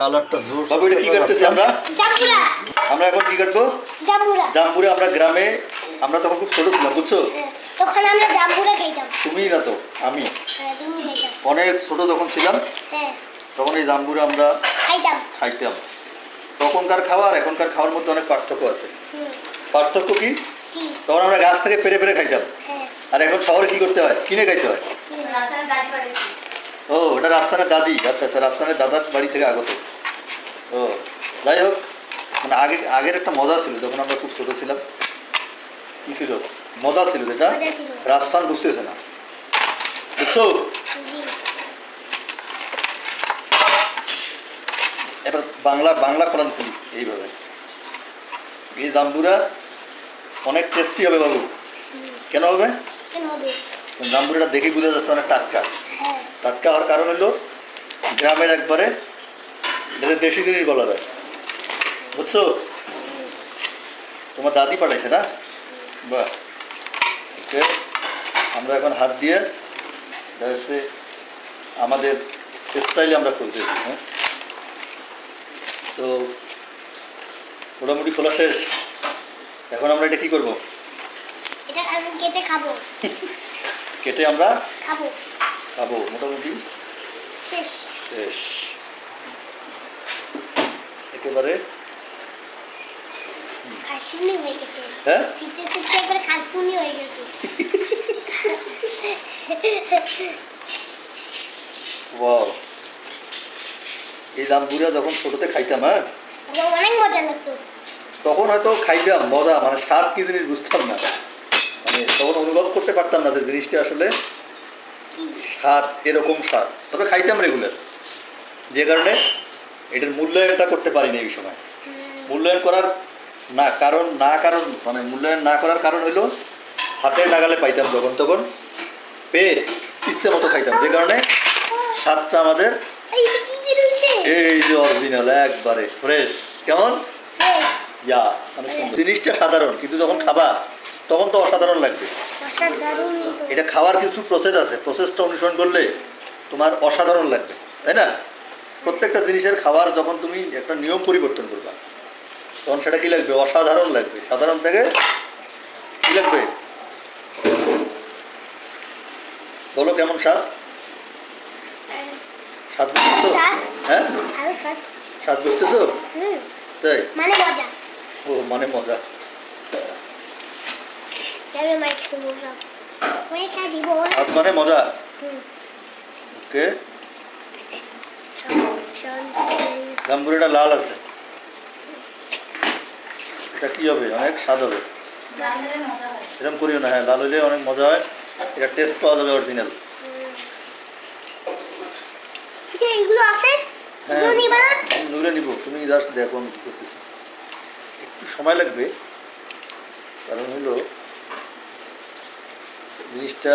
কালারটা জোর। বাবু এটা কি কাটতেছি আমরা? জাম্বুরা। আমরা এখন কি কাটবো? জাম্বুরা। জাম্বুরা। আমরা গ্রামে, আমরা তখন খুব ছোট ছিলাম, বুঝছো? তখন আমরা জাম্বুরা খাইতাম। তুমি না তো, আমি তুমি খাইতাম। অনেক ছোট যখন ছিলাম হ্যাঁ তখন এই জাম্বুরা আমরা খাইতাম। তখনকার খাওয়া আর এখনকার খাওয়ার মধ্যে অনেক পার্থক্য আছে। পার্থক্য কি? তখন আমরা গাছ থেকে পেরে পেরে খাইতাম, আর এখন শহরে কি করতে হয়? কিনে খাইতে হয়। ও, এটা রাফসানের দাদি। আচ্ছা আচ্ছা, রাফসানের দাদার বাড়ি থেকে আগত। ও যাই হোক, মানে আগের একটা মজা ছিল যখন আমরা খুব ছোট ছিলাম। কি ছিল? মজা ছিল, যেটা রাফসান বুঝতেছে না, বুঝছো? এবার বাংলা ফলান খুলি এইভাবে। এই জাম্বুরা অনেক টেস্টি হবে বাবু। কেন হবে? জাম্বুরাটা দেখে বোঝা যাচ্ছে অনেক টাটকা। টাটকা হওয়ার কারণ হলো গ্রামের একবারে দেশি জিনিস বলা যায়, বুঝছো? তোমার দাদি পাঠাইছে না? বাহ, ওকে। আমরা এখন হাত দিয়ে আমাদের স্টাইলে আমরা খুলতেছি। হ্যাঁ, তো মোটামুটি খোলা শেষ। এখন আমরা এটা কি করবো? কেটে আমরা খাবো। মোটামুটি শেষ একেবারে। হ্যাঁ, এই জাম্বুরা যখন ছোটতে খাইতাম, হ্যাঁ অনেক মজা লাগতো। তখন হয়তো খাইতাম, মজা মানে স্বাদ কি জিনিস বুঝতাম না, মানে তখন অনুভব করতে পারতাম না যে জিনিসটা আসলে স্বাদ, এরকম স্বাদ। তবে খাইতাম রেগুলার, যে কারণে এটার মূল্যায়নটা করতে পারিনি এই সময়। মূল্যায়ন করার কারণ মানে মূল্যায়ন না করার কারণ হইলো হাতের নাগালে পাইতাম যখন তখন, পেয়ে ইচ্ছে মতো খাইতাম, যে কারণে স্বাদটা আমাদের এই যে অরিজিনাল, একবারে ফ্রেশ। কেমন? ইয়া, অনেক সুন্দর। জিনিসটা সাধারণ, কিন্তু যখন খাবা তখন তো অসাধারণ লাগবে। এটা খাওয়ার কিছু প্রসেস আছে, প্রসেসটা অনুসরণ করলে তোমার অসাধারণ লাগবে, তাই না? প্রত্যেকটা জিনিসের খাওয়ার যখন তুমি একটা নিয়ম পরিবর্তন করবা তখন সেটা কি লাগবে? অসাধারণ লাগবে। সাধারণ থেকে কি লাগবে? বলো কেমন স্বাদ? স্বাদ বুঝতেছো? হ্যাঁ, স্বাদ বুঝতেছো? তাই ও, মানে মজা। মানে মজা। ওকে, জাম্বুরাটা লাল আছে, এটা কি হবে? অনেক স্বাদ হবে। এরকম করিও না। হ্যাঁ, লাল হইলে অনেক মজা হয়, এটা টেস্ট পাওয়া যাবে অরিজিনাল। হ্যাঁ, নুলে নিব। তুমি জাস্ট দেখো আমি কি করতেছি। একটু সময় লাগবে, কারণ হলো জিনিসটা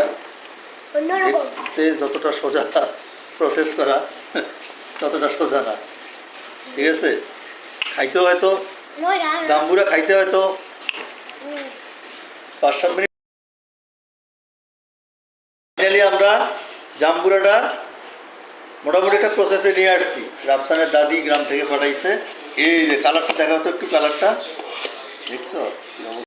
দেখতে যতটা সোজা, প্রসেস করা ততটা সোজা না, ঠিক আছে? খাইতে হয়তো জাম্বুরা খাইতে হয়তো 5-7 মিনিট। ফাইনালি আমরা জাম্বুরাটা মোটামুটি একটা প্রসেসে নিয়ে আসছি। রাফসানের দাদি গ্রাম থেকে পাঠাইছে। এই যে কালারটা দেখা হতো, একটু কালারটা দেখছো?